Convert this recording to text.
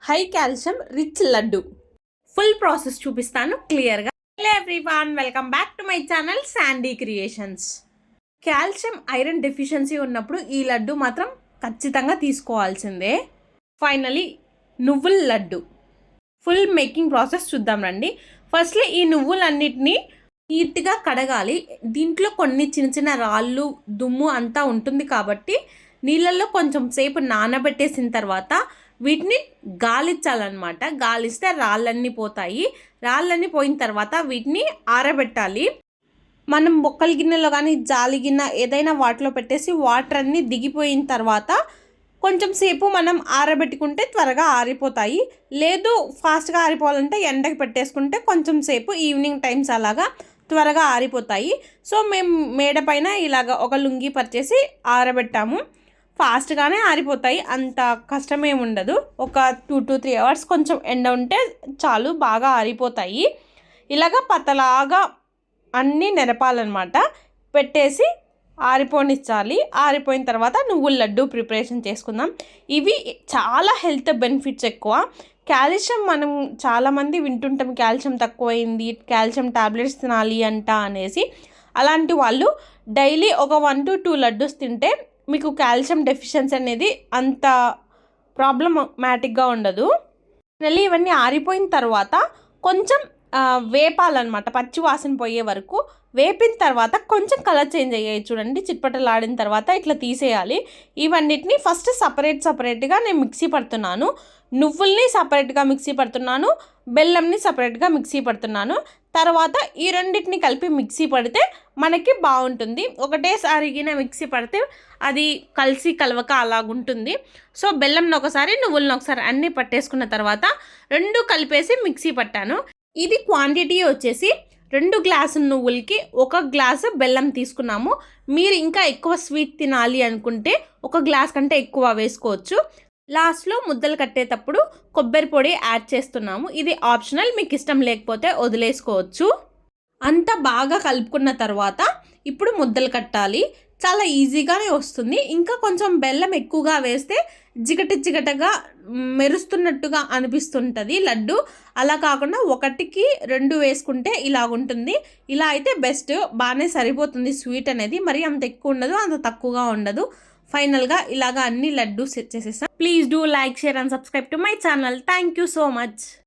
High calcium rich laddu full process చూపిస్తాను క్లియర్గా. Hello everyone, welcome back to my channel Sandy creations. Calcium iron deficiency ఉన్నప్పుడు ఈ లడ్డు మాత్రం ఖచ్చితంగా తీసుకోవాల్సిందే. ఫైనలీ నువ్వుల లడ్డు ఫుల్ మేకింగ్ ప్రాసెస్ చూద్దాం రండి. ఫస్ట్లీ ఈ నువ్వులన్నిటినీ నీట్గా కడగాలి. దీంట్లో కొన్ని చిన్న చిన్న రాళ్ళు దుమ్ము అంతా ఉంటుంది కాబట్టి నీళ్ళల్లో కొంచెం సేపు నానబెట్టేసిన తర్వాత వీటిని గాలిచ్చాలన్నమాట. గాలిస్తే రాళ్ళన్నీ పోతాయి. రాళ్ళన్నీ పోయిన తర్వాత వీటిని ఆరబెట్టాలి. మనం బొక్కల గిన్నెలో కానీ జాలి గిన్నె ఏదైనా వాటిలో పెట్టేసి వాటర్ అన్నీ దిగిపోయిన తర్వాత కొంచెం సేపు మనం ఆరబెట్టుకుంటే త్వరగా ఆరిపోతాయి. లేదు ఫాస్ట్గా ఆరిపోవాలంటే ఎండకి పెట్టేసుకుంటే కొంచెం సేపు ఈవినింగ్ టైమ్స్ అలాగా త్వరగా ఆరిపోతాయి. సో మేము మేడ పైన ఇలాగ ఒక లుంగి పరిచేసి ఆరబెట్టాము. ఫాస్ట్గానే ఆరిపోతాయి, అంత కష్టమేమి ఉండదు. ఒక 2 to 3 అవర్స్ కొంచెం ఎండ ఉంటే చాలు, బాగా ఆరిపోతాయి. ఇలాగ పతలాగా అన్నీ నెరపాలన్నమాట. పెట్టేసి ఆరిపోనిచ్చాలి. ఆరిపోయిన తర్వాత నువ్వుల లడ్డు ప్రిపరేషన్ చేసుకుందాం. ఇవి చాలా హెల్త్ బెనిఫిట్స్ ఎక్కువ. కాల్షియం మనం చాలామంది వింటుంటాం, కాల్షియం తక్కువైంది, కాల్షియం టాబ్లెట్స్ తినాలి అంట అనేసి. అలాంటి వాళ్ళు డైలీ ఒక 1 to 2 లడ్డూస్ తింటే మీకు కాల్షియం డెఫిషియన్సీ అనేది అంత ప్రాబ్లమాటిక్గా ఉండదు. మళ్ళీ ఇవన్నీ ఆరిపోయిన తర్వాత కొంచెం వేపాలన్నమాట, పచ్చి వాసన పోయే వరకు వేపిన తర్వాత కొంచెం కలర్ చేంజ్ అయ్యాయి చూడండి, చిట్పటలాడిన తర్వాత ఇట్లా తీసేయాలి. ఇవన్నిటిని ఫస్ట్ సపరేట్గా నేను మిక్సీ పడుతున్నాను. నువ్వుల్ని సపరేట్గా మిక్సీ పడుతున్నాను, బెల్లంని సపరేట్గా మిక్సీ పడుతున్నాను. తర్వాత ఈ రెండింటిని కలిపి మిక్సీ పడితే మనకి బాగుంటుంది. ఒకటేసారి మిక్సీ పడితే అది కలిసి కలవక అలాగుంటుంది. సో బెల్లంని ఒకసారి నువ్వులను ఒకసారి అన్నీ పట్టేసుకున్న తర్వాత 2 కలిపేసి మిక్సీ పట్టాను. ఇది క్వాంటిటీ వచ్చేసి 2 గ్లాసుల నువ్వులకి 1 గ్లాసు బెల్లం తీసుకున్నాము. మీరు ఇంకా ఎక్కువ స్వీట్ తినాలి అనుకుంటే 1 గ్లాస్ కంటే ఎక్కువ వేసుకోవచ్చు. లాస్ట్లో ముద్దలు కట్టేటప్పుడు కొబ్బరి పొడి యాడ్ చేస్తున్నాము. ఇది ఆప్షనల్, మీకు ఇష్టం లేకపోతే వదిలేసుకోవచ్చు. అంతా బాగా కలుపుకున్న తర్వాత ఇప్పుడు ముద్దలు కట్టాలి. చాలా ఈజీగానే వస్తుంది. ఇంకా కొంచెం బెల్లం ఎక్కువగా వేస్తే జిగటగా మెరుస్తున్నట్టుగా అనిపిస్తుంటుంది లడ్డు. అలా కాకుండా 1కి 2 వేసుకుంటే ఇలాగుంటుంది. ఇలా అయితే బెస్ట్, బాగానే సరిపోతుంది స్వీట్ అనేది. మరి అంత ఎక్కువ ఉండదు, అంత తక్కువగా ఉండదు. ఫైనల్గా ఇలాగా అన్ని లడ్డు సెట్ చేసేసాం. Please do like, share and subscribe to my channel. Thank you so much.